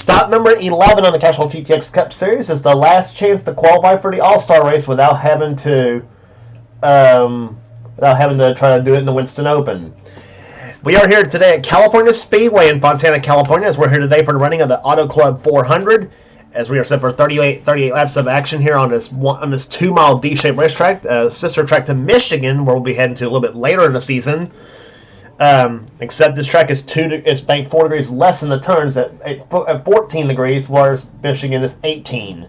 Stop number 11 on the Castrol GTX Cup Series is the last chance to qualify for the All-Star race without having to try to do it in the Winston Open. We are here today at California Speedway in Fontana, California, as we're here today for the running of the Auto Club 400, as we are set for 38 laps of action here on this 2-mile D-shaped racetrack, sister track to Michigan, where we'll be heading to a little bit later in the season. Except this track is banked 4 degrees less in the turns at 14 degrees, whereas Michigan is 18.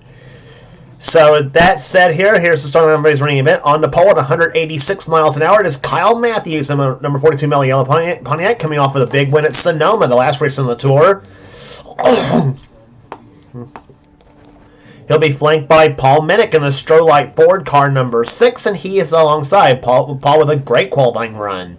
So with that said, here's the start of everybody's running event. On the pole at 186 miles an hour, it is Kyle Matthews, number 42 Mellow Yellow Pontiac, coming off with a big win at Sonoma, the last race on the tour. He'll be flanked by Paul Minnick in the Strolite Ford car number 6, and he is alongside Paul with a great qualifying run.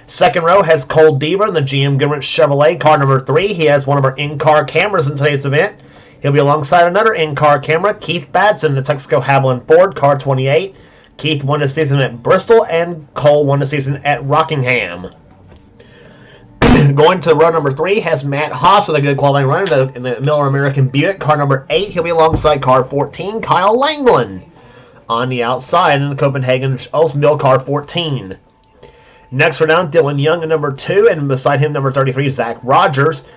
Second row has Cole Deaver in the GM Goodrich Chevrolet car number 3. He has one of our in-car cameras in today's event. He'll be alongside another in-car camera, Keith Batson in the Texaco Haviland Ford car 28. Keith won the season at Bristol, and Cole won the season at Rockingham. Going to row number 3 has Matt Haas with a good qualifying run in the Miller American Buick car number 8. He'll be alongside car 14, Kyle Langland, on the outside in the Copenhagen Oldsmobile car 14. Next we're down Dylan Young in number 2, and beside him number 33, Zach Rogers.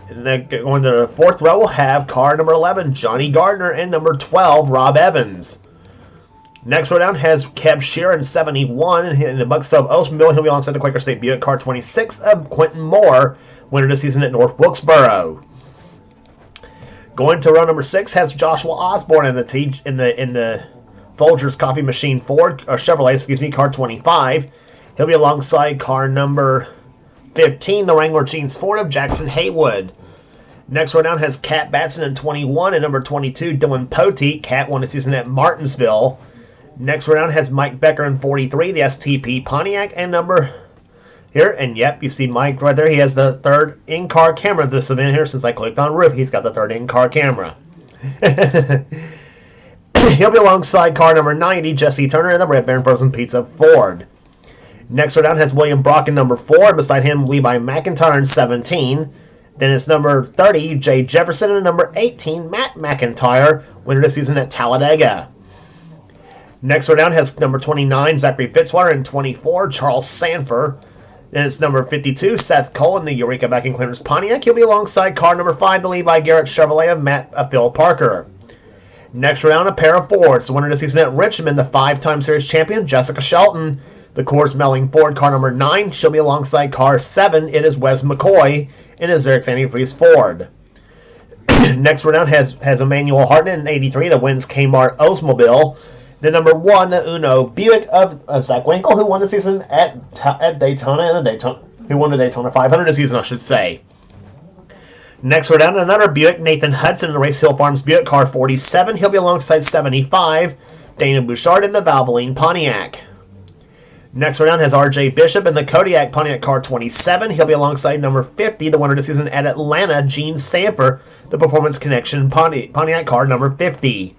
And then going to the fourth row, we'll have car number 11, Johnny Gardner, and number 12, Rob Evans. Next row down has Kev Shearer in 71, and in the Buckstove Oldsmobile, he'll be alongside the Quaker State Buick car 26 of Quentin Moore, winner this season at North Wilkesboro. Going to row number 6 has Joshua Osborne in the Folgers Coffee Machine Ford, or Chevrolet, car 25. He'll be alongside car number 15, the Wrangler Jeans Ford of Jackson Haywood. Next row down has Cat Batson in 21 and number 22, Dylan Poteet. Cat won the season at Martinsville. Next row down has Mike Becker in 43, the STP Pontiac, and number here. And yep, you see Mike right there. He has the third in-car camera of this event here. Since I clicked on roof, he's got the third in-car camera. He'll be alongside car number 90, Jesse Turner, and the Red Baron Frozen Pizza Ford. Next row down has William Brock in number 4. Beside him, Levi McIntyre in 17. Then it's number 30, Jay Jefferson, and number 18, Matt McIntyre, winner this season at Talladega. Next row down has number 29, Zachary Fitzwater, and 24, Charles Sanford. Then it's number 52, Seth Cole in the Eureka Vacuum Cleaners Pontiac. He'll be alongside car number 5, the Levi Garrett Chevrolet of Phil Parker. Next row down, a pair of Fords. The winner this season at Richmond, the 5-time series champion, Jessica Shelton. The Coors Melling Ford car number 9. She'll be alongside car 7. It is Wes McCoy in his Eric Antifreeze Ford. Next row down has Emmanuel Hartnett in 83, the Wins Kmart Oldsmobile. The number 1, the Uno Buick of Zach Winkle, who won the season at Daytona, who won the Daytona 500 this season, I should say. Next row down, another Buick, Nathan Hudson in the Race Hill Farms Buick car 47. He'll be alongside 75, Dana Bouchard in the Valvoline Pontiac. Next row down has R.J. Bishop in the Kodiak Pontiac car 27. He'll be alongside number 50, the winner this season at Atlanta, Gene Sanford, the Performance Connection Pontiac car number 50.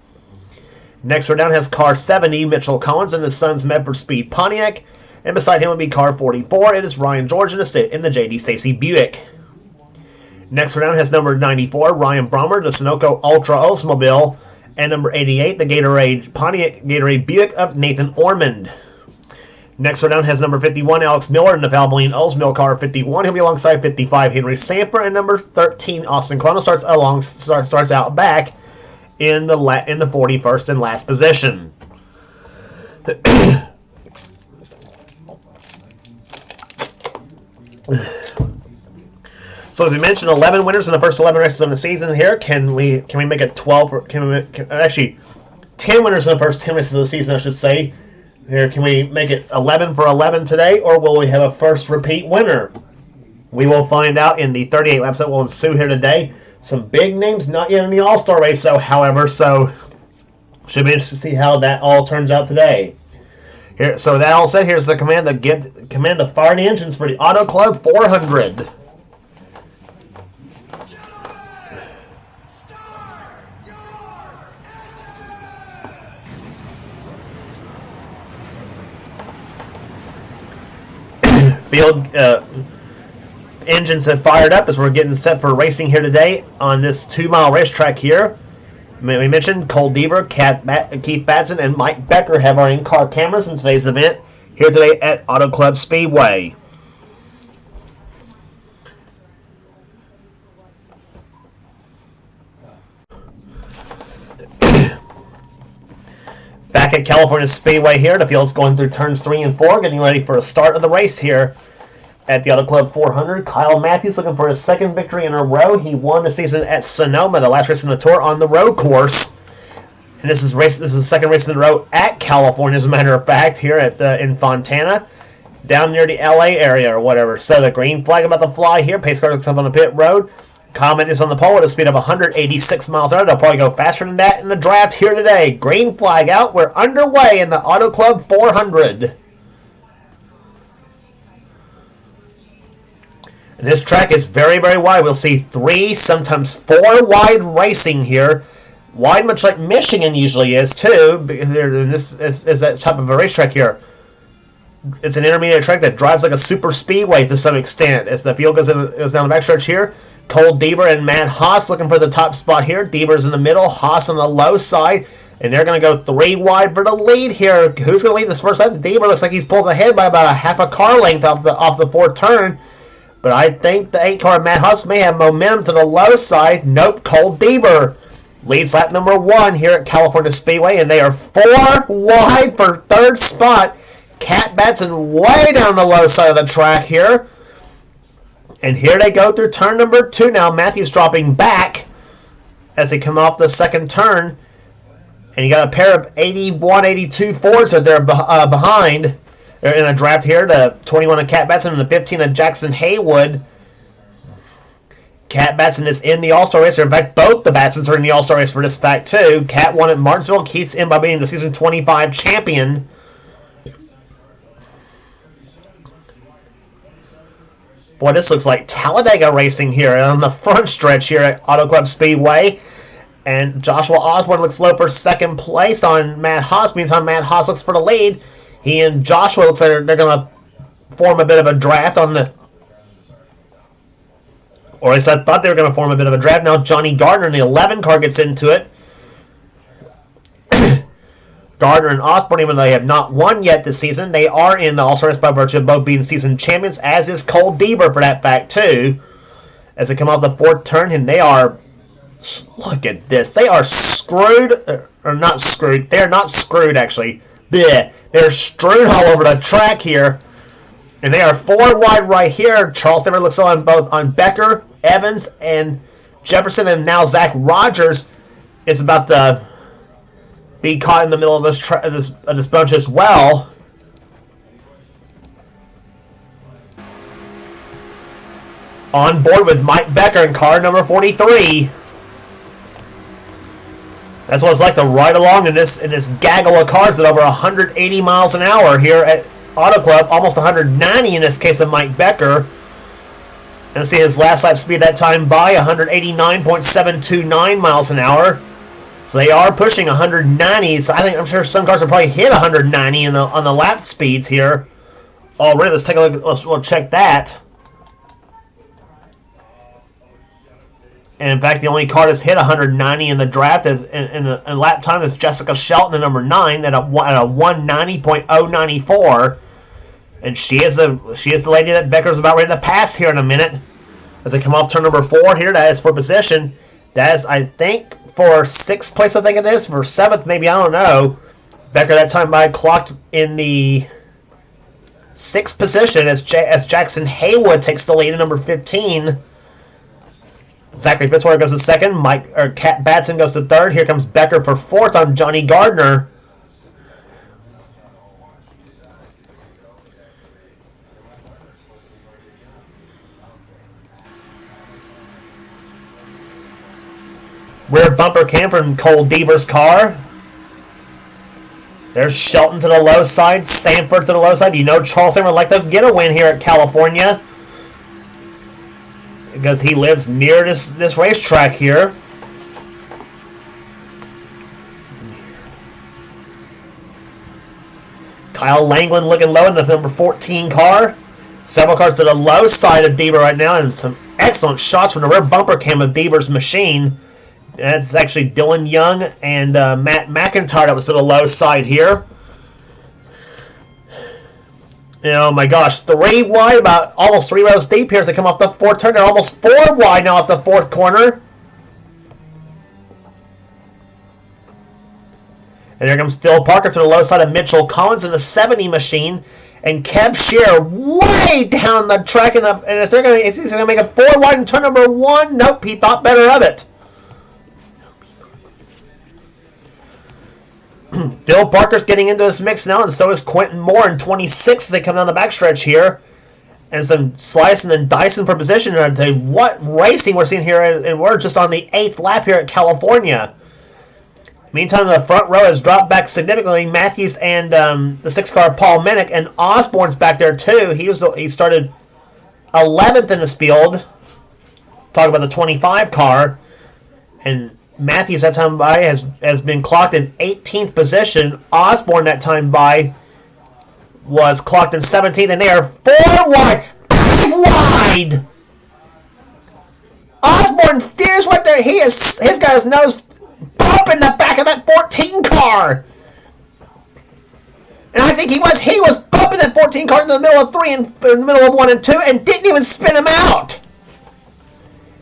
Next row down has car 70, Mitchell Collins in the Suns Medford Speed Pontiac. And beside him will be car 44. It is Ryan George in the J.D. Stacy Buick. Next row down has number 94, Ryan Brommer, the Sunoco Ultra Oldsmobile. And number 88, the Gatorade Buick of Nathan Ormond. Next row down has number 51, Alex Miller in the Valvoline Oldsmobile car 51. He'll be alongside 55, Henry Samper, and number 13, Austin Clono starts out back in the 41st and last position. So as we mentioned, 11 winners in the first 11 races of the season here. Can we make it 12? Actually 10 winners in the first 10 races of the season, I should say. Here, can we make it 11 for 11 today, or will we have a first repeat winner? We will find out in the 38 laps that will ensue here today. Some big names not yet in the All-Star race, however, so should be interesting to see how that all turns out today. Here, so that all said, here's the command to fire the engines for the Auto Club 400. engines have fired up as we're getting set for racing here today on this 2-mile racetrack here. We mentioned Cole Deaver, Keith Batson, and Mike Becker have our in-car cameras in today's event here today at Auto Club Speedway. Back at California Speedway here, the field's going through turns 3 and 4, getting ready for a start of the race here at the Auto Club 400. Kyle Matthews looking for his second victory in a row. He won the season at Sonoma, the last race in the tour on the road course. And this is the second race in a row at California, as a matter of fact, here at in Fontana, down near the LA area or whatever. So the green flag about to fly here. Pace car looks up on the pit road. Comet is on the pole at a speed of 186 miles an hour. They'll probably go faster than that in the draft here today. Green flag out. We're underway in the Auto Club 400. And this track is very, very wide. We'll see 3, sometimes 4 wide racing here. Wide, much like Michigan usually is, too. This is that type of a racetrack here. It's an intermediate track that drives like a super speedway to some extent. As the field goes down the backstretch here, Cole Deaver and Matt Haas looking for the top spot here. Deaver's in the middle, Haas on the low side, and they're going to go 3 wide for the lead here. Who's going to lead this first time? Deaver looks like he's pulled ahead by about a half a car length off the fourth turn. But I think the 8-car Matt Haas may have momentum to the low side. Nope, Cole Deaver leads lap number 1 here at California Speedway, and they are 4 wide for third spot. Cat Batson way down the low side of the track here. And here they go through turn number 2 now. Matthews dropping back as they come off the second turn. And you got a pair of 81, 82 Fords that they're behind. They're in a draft here. The 21 of Cat Batson and the 15 of Jackson Haywood. Cat Batson is in the All-Star race. In fact, both the Batsons are in the All-Star race for this fact, too. Cat won at Martinsville. Keith's in by being the season 25 champion. Boy, this looks like Talladega racing here on the front stretch here at Auto Club Speedway. And Joshua Osborne looks low for second place on Matt Haas. Meantime, Matt Haas looks for the lead. He and Joshua looks like they're going to form a bit of a draft on the... Or at least I thought they were going to form a bit of a draft. Now Johnny Gardner in the 11 car gets into it. Gardner and Osborne, even though they have not won yet this season, they are in the All-Star race by virtue of both being season champions, as is Cole Deaver for that fact, too. As they come off the fourth turn, and they are... Look at this. They are screwed... Or not screwed. They're not screwed, actually. Blech. They're strewn all over the track here. And they are 4 wide right here. Charles Never looks on Becker, Evans, and Jefferson, and now Zach Rogers is about to be caught in the middle of this bunch as well. On board with Mike Becker in car number 43. That's what it's like to ride along in this gaggle of cars at over 180 miles an hour here at Auto Club, almost 190 in this case of Mike Becker. And see his last lap speed that time by 189.729 miles an hour. So they are pushing 190. So I'm sure some cars will probably hit 190 on the lap speeds here already. Let's take a look. We'll check that. And in fact, the only car that's hit 190 in the draft is in lap time is Jessica Shelton, the number 9, at a 190.094. And she is the lady that Becker's about ready to pass here in a minute. As they come off turn number 4 here, that is for position. That is, I think, for 6th place, I think it is. For 7th, maybe, I don't know. Becker that time by clocked in the 6th position as Jackson Haywood takes the lead at number 15. Zachary Fitzwater goes to 2nd. Cat Batson goes to 3rd. Here comes Becker for 4th on Johnny Gardner. Rear bumper cam from Cole Deaver's car. There's Shelton to the low side, Sanford to the low side. You know Charles Sanford would like to get a win here at California because he lives near this racetrack here. Kyle Langland looking low in the number 14 car. Several cars to the low side of Deaver right now, and some excellent shots from the rear bumper cam of Deaver's machine. That's actually Dylan Young and Matt McIntyre that was to the low side here. Oh my gosh, 3 wide, about almost 3 rows deep here as they come off the fourth turn. They're almost 4 wide now at the fourth corner. And here comes Phil Parker to the low side of Mitchell Collins in the 70 machine. And Kev Shear way down the track. And is he going to make a 4 wide in turn number 1? Nope, he thought better of it. Phil Parker's getting into this mix now, and so is Quentin Moore in 26 as they come down the backstretch here. And some slicing and dicing for position. And I'll tell you what racing we're seeing here, and we're just on the 8th lap here at California. Meantime, the front row has dropped back significantly. Matthews and the 6-car Paul Minnick, and Osborne's back there too. He started 11th in this field. Talk about the 25 car. And Matthews that time by has been clocked in 18th position. Osborne that time by was clocked in 17th, and they are 4 wide, 5 wide. Osborne steers right there. He's got his nose up in the back of that 14 car. And I think he was bumping that 14 car in the middle of 3 and in the middle of 1 and 2 and didn't even spin him out.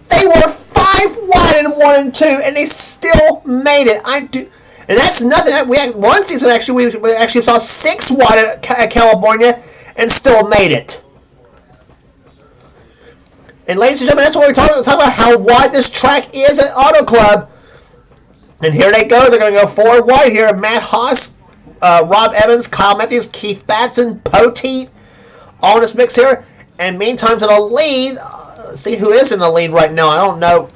They were 5 wide in 1 and 2 and they still made it. And that's nothing. We had one season actually we actually saw 6 wide at California and still made it. And ladies and gentlemen, that's what we're talking about, how wide this track is at Auto Club. And here they go. They're going to go 4 wide here. Matt Haas, Rob Evans, Kyle Matthews, Keith Batson, Poteet, all in this mix here. And meantime, to the lead, see who is in the lead right now. I don't know.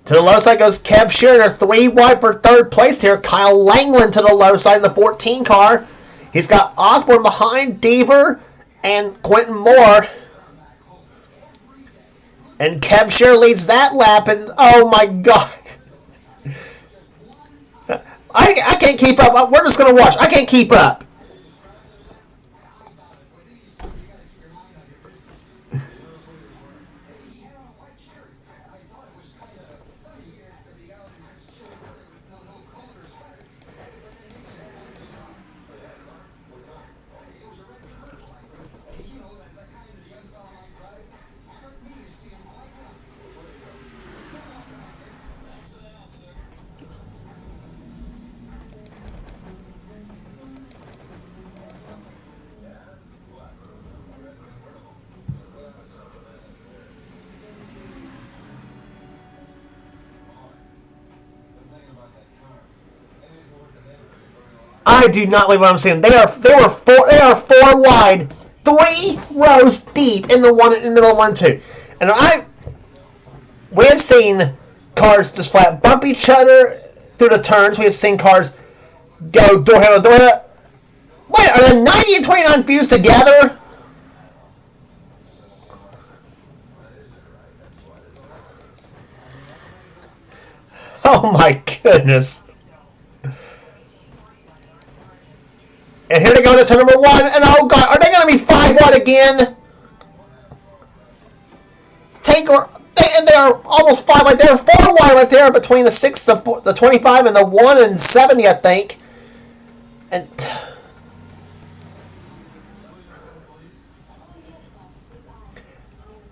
To the low side goes Kev Shearer. 3 wide for 3rd place here. Kyle Langland to the low side in the 14 car. He's got Osborne behind, Deaver, and Quentin Moore. And Kev Shear leads that lap, and oh my God. I can't keep up. We're just going to watch. I can't keep up. I do not believe what I'm saying. They are 4 wide, 3 rows deep in the middle of 1 and 2. And we have seen cars just flat bump each other through the turns. We have seen cars go door handle to door handle. Wait, are the 90 and 29 fused together? Oh my goodness. And here they go to turn number 1. And oh God, are they going to be 5 wide again? And they're almost 5 wide. They're 4 wide right there between the 6, the 25, and the 1 and 70, I think. And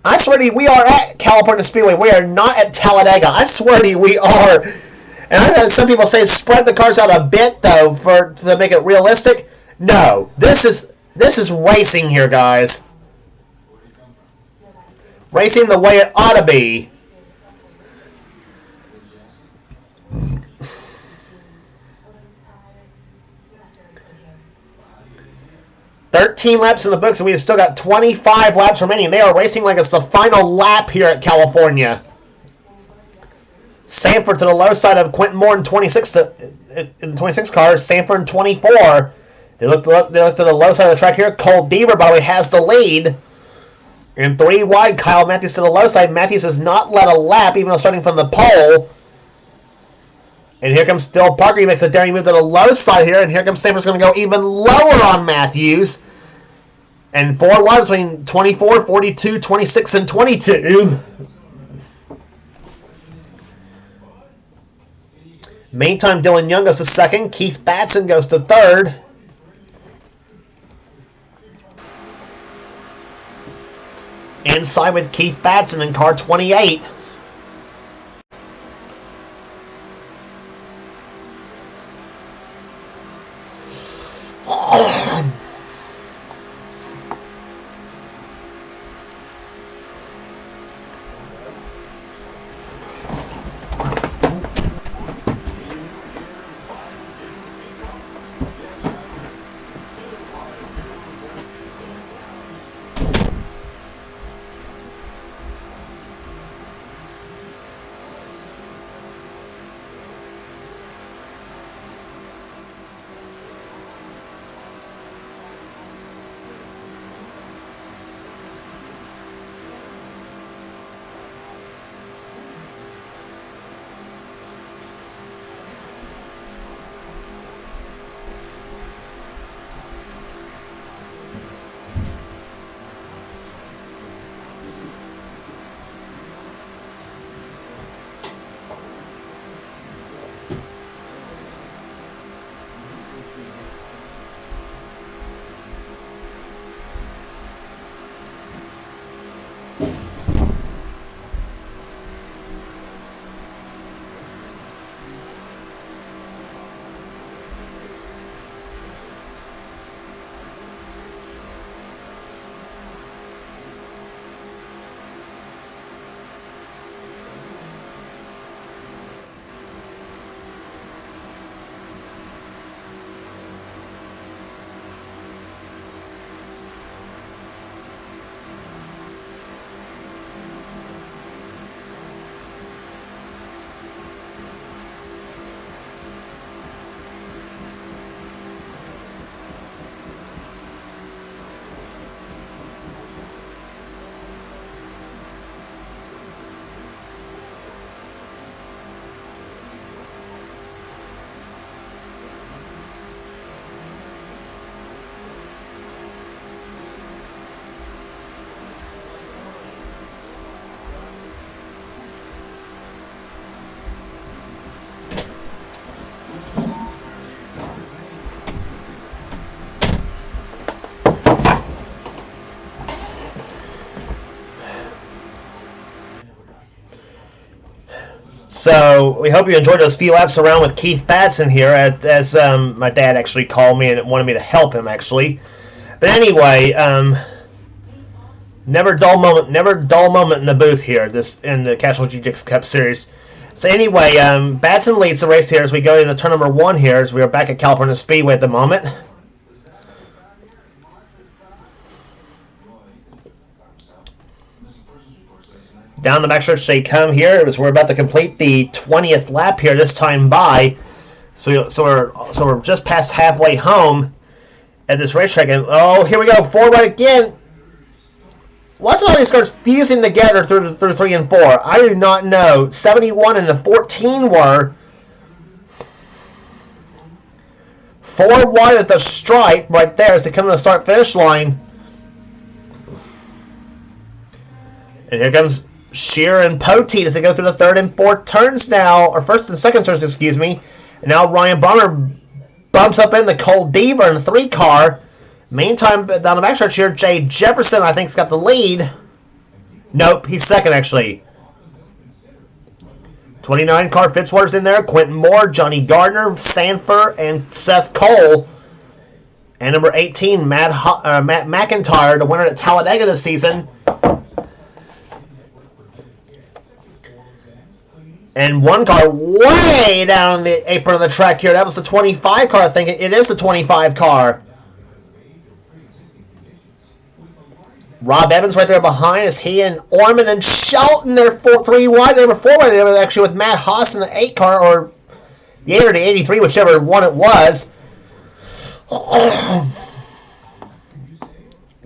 I swear to you, we are at California Speedway. We are not at Talladega. I swear to you, we are. And I've had some people say spread the cars out a bit, though, to make it realistic. No, this is racing here, guys. Racing the way it ought to be. "13 laps in the books, and we've still got 25 laps remaining. They are racing like it's the final lap here at California." Sanford to the low side of Quentin Moore in 26 cars. Sanford in 24. They look to the low side of the track here. Cole Deaver, by the way, has the lead. And 3 wide, Kyle Matthews to the low side. Matthews has not led a lap, even though starting from the pole. And here comes Phil Parker. He makes a daring move to the low side here. And here comes Sanford's going to go even lower on Matthews. And 4 wide between 24, 42, 26, and 22. Meantime, Dylan Young goes to second. Keith Batson goes to third. Inside with Keith Batson in car 28. So we hope you enjoyed those few laps around with Keith Batson here, as my dad actually called me and wanted me to help him actually. But anyway, never dull moment in the booth here. This in the Castrol GTX Cup Series. So anyway, Batson leads the race here as we go into turn number 1 here, as we are back at California Speedway at the moment. Down the backstretch they come here as we're about to complete the 20th lap here this time by. So we're just past halfway home at this racetrack. And oh, here we go, 4 right again. What's all these cars fusing together through 3 and 4? I do not know. 71 and the 14 were 4 wide at the stripe right there as they come to the start-finish line. And here comes Shearer and Poteet as they go through the 3rd and 4th turns now, or 1st and 2nd turns, excuse me. And now Ryan Bonner bumps up in the Cole Deaver in the 3 car. Meantime, down the backstretch here, Jay Jefferson, I think, has got the lead. Nope, he's second, actually. 29 car Fitzwater's in there. Quentin Moore, Johnny Gardner, Sanford, and Seth Cole. And number 18, Matt McIntyre, the winner at Talladega this season. And one car way down the apron of the track here. That was the 25 car, I think. It is the 25 car. Rob Evans right there behind as he and Orman and Shelton, they're 3 wide. They were 4 wide. They were actually with Matt Haas in the 8 car, or the 8 or the 83, whichever one it was.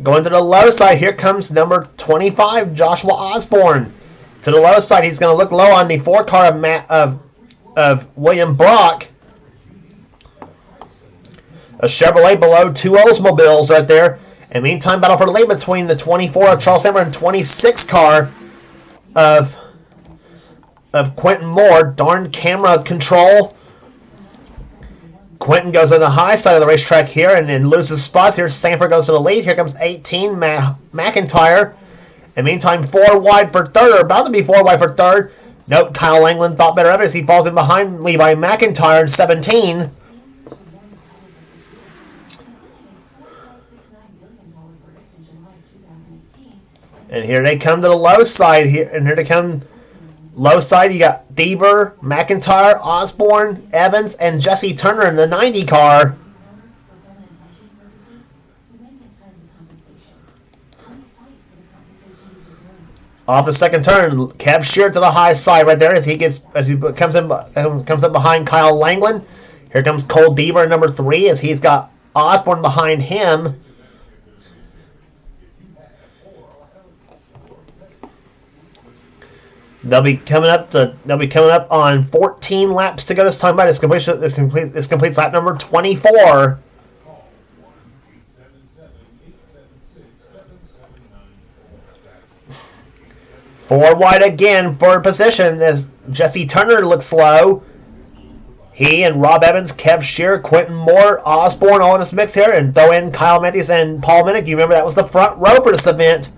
Going to the low side, here comes number 25, Joshua Osborne. To the low side, he's going to look low on the 4 car of William Brock. A Chevrolet below 2 Oldsmobiles right there. And meantime, battle for the lead between the 24 of Charles Samper and 26 car of Quentin Moore. Darn camera control. Quentin goes on the high side of the racetrack here and then loses spots here. Sanford goes to the lead. Here comes 18, McIntyre. And meantime, 4 wide for third, or about to be 4 wide for third. Nope, Kyle Langland thought better of it as he falls in behind Levi McIntyre in 17. And here they come to the low side here. And here they come low side. You got Deaver, McIntyre, Osborne, Evans, and Jesse Turner in the 90 car. Off the second turn, Kev Shear to the high side right there as he comes up behind Kyle Langland. Here comes Cole Deaver in number 3 as he's got Osborne behind him. They'll be coming up on 14 laps to go this time. By this completes lap number 24. Four wide again for position as Jesse Turner looks low. He and Rob Evans, Kev Shear, Quentin Moore, Osborne all in this mix here, and throw in Kyle Matthews and Paul Minnick. You remember that was the front row for this event.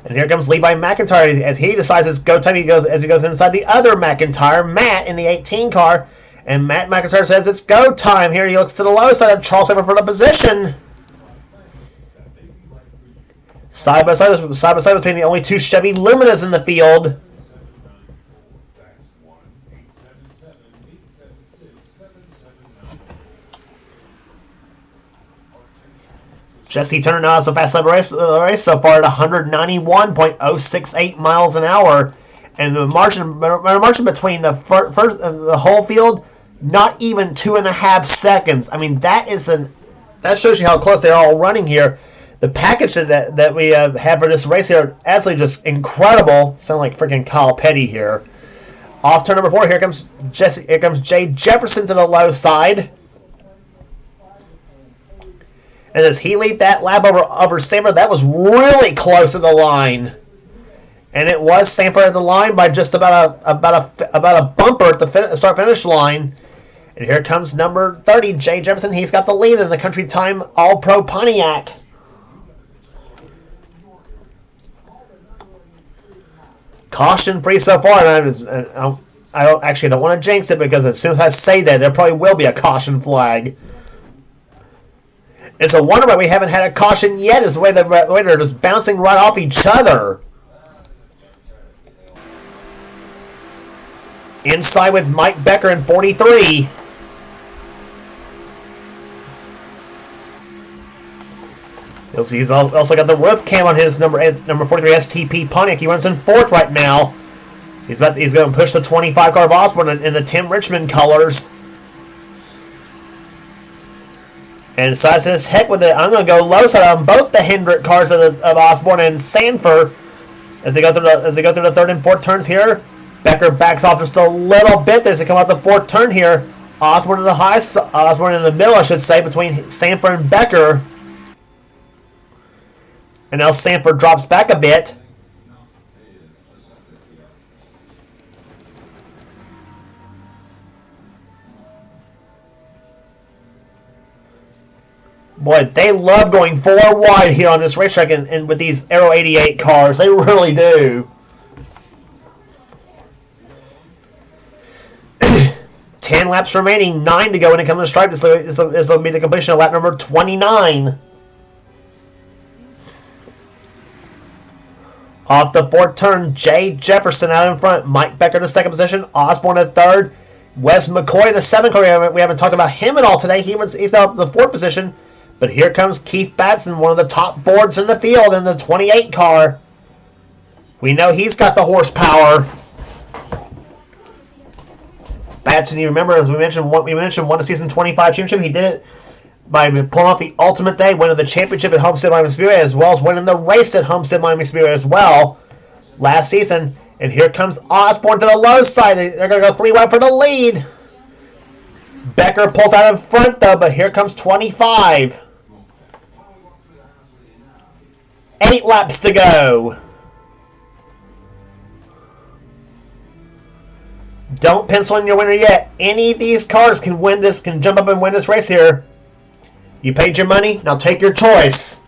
And here comes Levi McIntyre as he decides it's go time. He goes inside the other McIntyre, Matt, in the 18 car. And Matt McIntyre says it's go time. Here he looks to the low side of Charles Samper for the position. Side by side between the only 2 Chevy Luminas in the field. Jesse Turner now has a fast lap race so far at 191.068 miles an hour, and the margin between the whole field, not even 2.5 seconds. I mean, that shows you how close they're all running here. The package that we have for this race here, absolutely just incredible. Sound like freaking Kyle Petty here. Off turn number 4, here comes Jay Jefferson to the low side. And as he leaped that lap over Samper, that was really close to the line. And it was Samper at the line by just about a bumper at the start-finish line. And here comes number 30, Jay Jefferson. He's got the lead in the Country Time All-Pro Pontiac. Caution-free so far. And I don't want to jinx it because as soon as I say that, there probably will be a caution flag. It's a wonder why we haven't had a caution yet, is the way they're just bouncing right off each other. Inside with Mike Becker in 43. You'll see he's also got the roof cam on his number 43 STP Pontiac. He runs in 4th right now. He's going to push the 25 car of Osborne in the Tim Richmond colors. And so I says, heck with it. I'm going to go low side on both the Hendrick cars of Osborne and Sanford as they go through the 3rd and 4th turns here. Becker backs off just a little bit as they come out the 4th turn here. Osborne in the middle, I should say, between Sanford and Becker. And now Sanford drops back a bit. Boy, they love going 4 wide here on this racetrack and with these Aero 88 cars. They really do. 10 laps remaining, 9 to go when it comes to the stripe. This will be the completion of lap number 29. Off the 4th turn, Jay Jefferson out in front. Mike Becker in the 2nd position. Osborne in 3rd. Wes McCoy in the 7th car. We haven't talked about him at all today. He's out in the 4th position. But here comes Keith Batson, one of the top Fords in the field in the 28 car. We know he's got the horsepower. Batson, you remember, as we mentioned, won a season 25 championship. He did it by pulling off the ultimate day, winning the championship at Homestead Miami Speedway, as well as winning the race at Homestead Miami Speedway as well last season. And here comes Osborne to the low side. They're going to go 3 wide for the lead. Becker pulls out in front, though, but here comes 25. 8 laps to go. Don't pencil in your winner yet. Any of these cars can win this, can jump up and win this race here. You paid your money, now take your choice.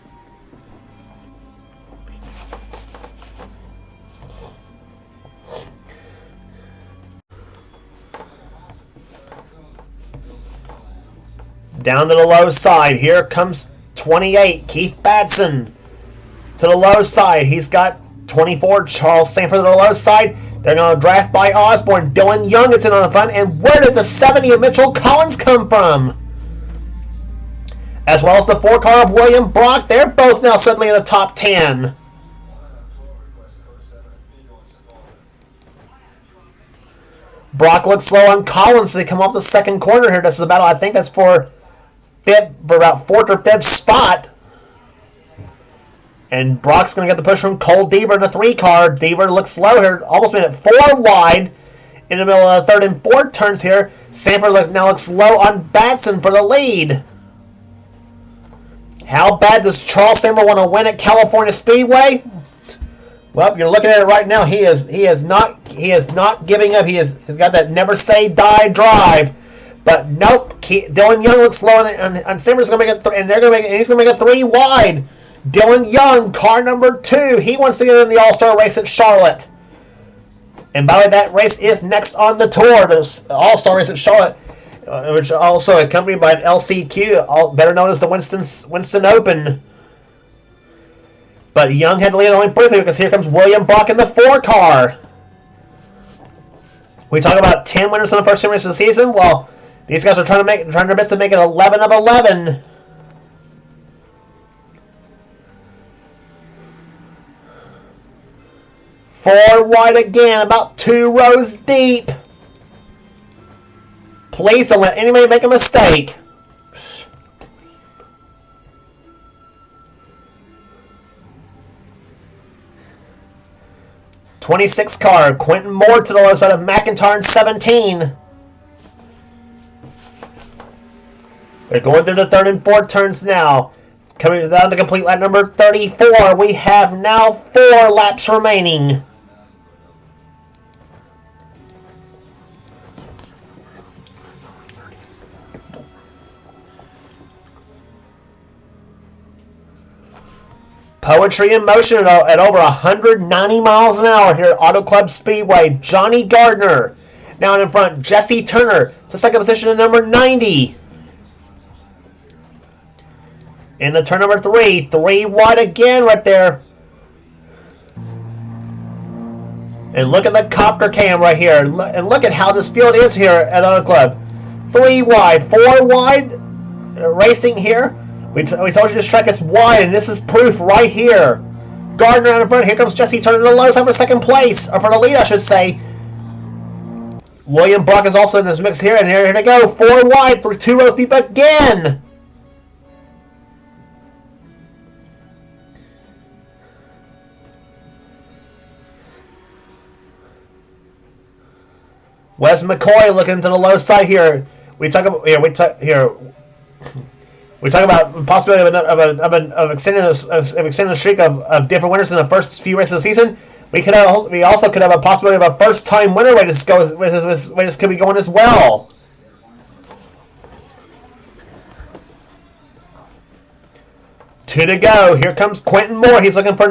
Down to the low side. Here comes 28, Keith Batson. To the low side. He's got 24, Charles Sanford to the low side. They're going to draft by Osborne. Dylan Young is in on the front. And where did the 70 of Mitchell Collins come from? As well as the 4 car of William Brock. They're both now suddenly in the top 10. Brock looks slow on Collins as they come off the second corner here. This is the battle. I think that's for about 4th or 5th spot. And Brock's going to get the push from Cole Deaver in the 3 car. Deaver looks slow here. Almost made it 4 wide in the middle of the 3rd and 4th turns here. Sanford now looks low on Batson for the lead. How bad does Charles Sanford want to win at California Speedway? Well, you're looking at it right now. He is not giving up. He's got that never say die drive. But nope, Dylan Young looks slow, and Sanford's going to make it, and he's going to make it 3 wide. Dylan Young, car number 2. He wants to get in the All-Star race at Charlotte. And by the way, that race is next on the tour, the All-Star race at Charlotte, which is also accompanied by an LCQ, better known as the Winston Open. But Young had to lead only briefly because here comes William Brock in the 4 car. We talk about 10 winners in the first 10 races of the season. Well, these guys are trying their best to make it 11 of 11. Four wide again, about 2 rows deep. Please don't let anybody make a mistake. '26 car, Quentin Moore to the low side of McIntyre in 17. They're going through the 3rd and 4th turns now. Coming down to complete lap number 34. We have now 4 laps remaining. Poetry in motion at over 190 miles an hour here at Auto Club Speedway. Johnny Gardner now in front. Jesse Turner to second position at number 90. In the turn number 3, 3 wide again right there. And look at the copter cam right here. And look at how this field is here at Auto Club. 3 wide, 4 wide racing here. We told you this track is wide, and this is proof right here. Gardner out in front. Here comes Jesse Turner to the low side for second place, or for the lead, I should say. William Brock is also in this mix here, and here they go. 4 wide for 2 rows deep again. Wes McCoy looking to the low side here. We talk about We talk about the possibility of extending the streak of different winners in the first few races of the season. We also could have a possibility of a first-time winner race could be going as well. Two to go. Here comes Quentin Moore. He's looking for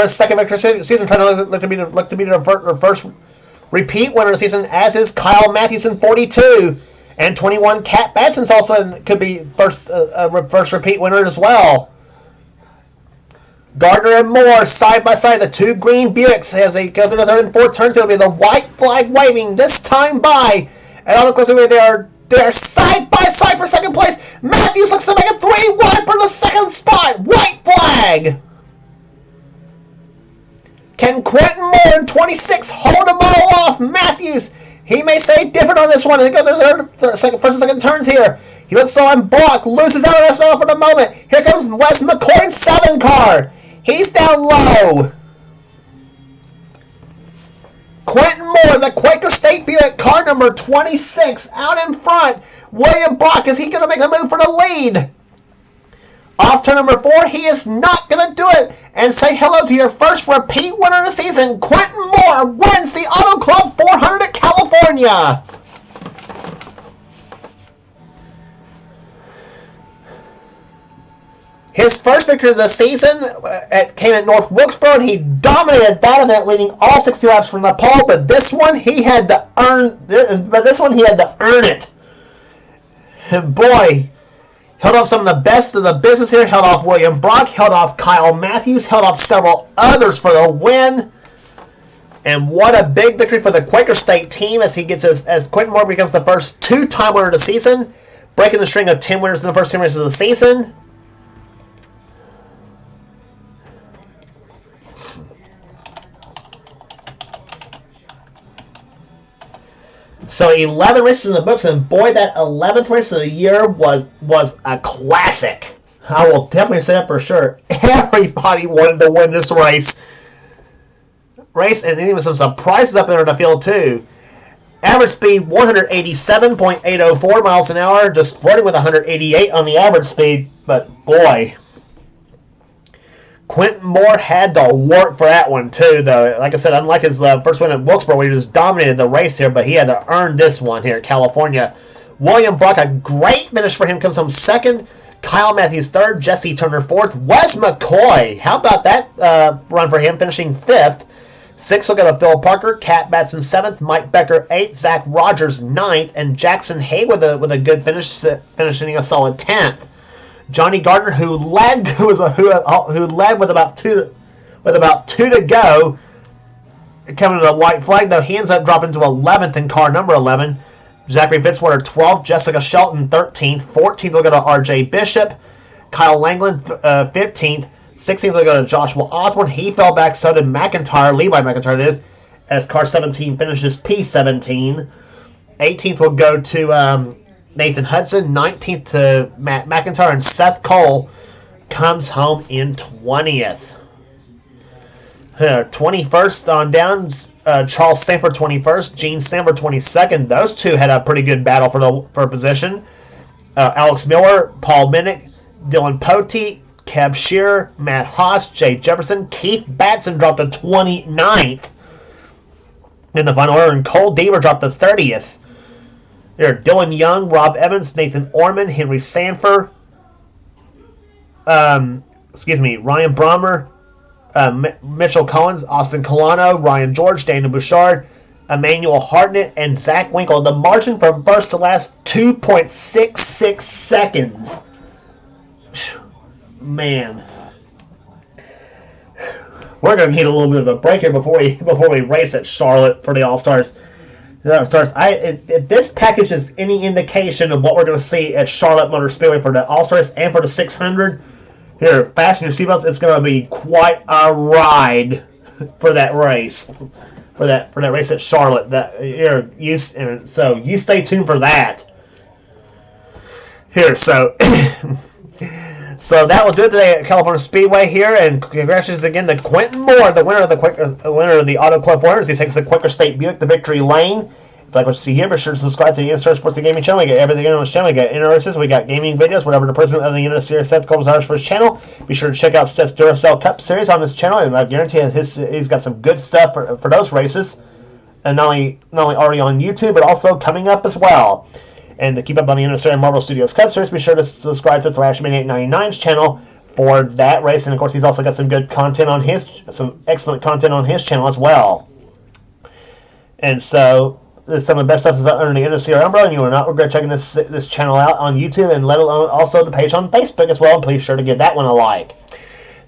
his second victory season, trying to look to be the first repeat winner of the season, as is Kyle Matthews in 42. And 21, Cat Batson's also could be first repeat winner as well. Gardner and Moore side by side, the 2 green Buicks as they go through the 3rd and 4th turns. It'll be the white flag waving this time by. And on the close way, they are side by side for second place. Matthews looks to make it 3 wide for the second spot. White flag. Can Quentin Moore in 26 hold them all off? Matthews. He may say different on this one. They go to the first and second turns here. He looks slow on Brock. Loses out on us for the moment. Here comes Wes McCoy's 7 car. He's down low. Quentin Moore, the Quaker State Buick, car number 26, out in front. William Brock, is he going to make a move for the lead? Off turn number 4, he is not going to do it. And say hello to your first repeat winner of the season. Quentin Moore wins the Auto Club 400 at California. His first victory of the season came at North Wilkesboro, and he dominated that event, leading all 60 laps from the pole. But this one, he had to earn. it. And boy, held off some of the best of the business here. Held off William Brock. Held off Kyle Matthews. Held off several others for the win. And what a big victory for the Quaker State team as Quentin Moore becomes the first two-time winner of the season, breaking the string of 10 winners in the first 10 races of the season. So 11 races in the books, and boy, that 11th race of the year was a classic. I will definitely say that for sure. Everybody wanted to win this race, and even some surprises up there in the field too. Average speed 187.804 miles an hour, just flirting with 188 on the average speed. But boy, Quentin Moore had to work for that one too, though. Like I said, unlike his first win at Wilkesboro, where he just dominated the race here, but he had to earn this one here at California. William Brock, a great finish for him, comes home second. Kyle Matthews third. Jesse Turner fourth. Wes McCoy, how about that run for him, finishing fifth. Sixth will go to Phil Parker. Cat Batson seventh. Mike Becker eighth. Zach Rogers ninth. And Jackson Hay with a good finish, finishing a solid 10th. Johnny Gardner, who led with about two to go, coming to the white flag, though he ends up dropping to 11th in car number 11. Zachary Fitzwater 12th, Jessica Shelton 13th, 14th will go to R.J. Bishop, Kyle Langland 15th, 16th will go to Joshua Osborne. He fell back, so did McIntyre, Levi McIntyre it is, as car 17 finishes P17. 18th will go to Nathan Hudson, 19th to Matt McIntyre, and Seth Cole comes home in 20th. 21st on down, Charles Sanford 21st, Gene Sanford 22nd. Those two had a pretty good battle for position. Alex Miller, Paul Minnick, Dylan Pote, Kev Shearer, Matt Haas, Jay Jefferson, Keith Batson dropped to 29th in the final order, and Cole Deaver dropped to 30th. There are Dylan Young, Rob Evans, Nathan Orman, Henry Sanford, Ryan Brommer, Mitchell Collins, Austin Colano, Ryan George, Daniel Bouchard, Emmanuel Hartnett, and Zach Winkle. The margin from first to last, 2.66 seconds. Man. We're going to need a little bit of a break here before we race at Charlotte for the All-Stars. If this package is any indication of what we're going to see at Charlotte Motor Speedway for the All-Stars and for the 600, here, fasten your seatbelts. It's going to be quite a ride for that race, for that race at Charlotte. So you stay tuned for that. Here, so so that will do it today at California Speedway here, and congratulations again to Quentin Moore, the winner of the Auto Club 400. He takes the Quaker State Buick to victory lane. If you like what you see here, be sure to subscribe to the NNSCRA Sports and Gaming channel. We got everything on this channel. We got interests, we got gaming videos, whatever the president of the NNSCRA Seth Cole desires for his channel. Be sure to check out Seth's Duracell Cup series on this channel, and I guarantee he's got some good stuff for those races, and not only already on YouTube, but also coming up as well. And to keep up on the NNSCRA Marvel Studios Cup series, be sure to subscribe to Thrashman899's channel for that race. And of course, he's also got some excellent content on his channel as well. And so, some of the best stuff is under the NNSCRA umbrella, and you will not regret checking this channel out on YouTube, and let alone also the page on Facebook as well. And please sure to give that one a like.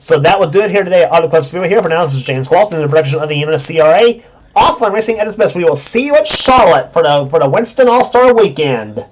So that will do it here today at Auto Club Speedway. Here for now, this is James Qualston in the production of the NNSCRA. Offline racing at its best. We will see you at Charlotte for the Winston All-Star Weekend.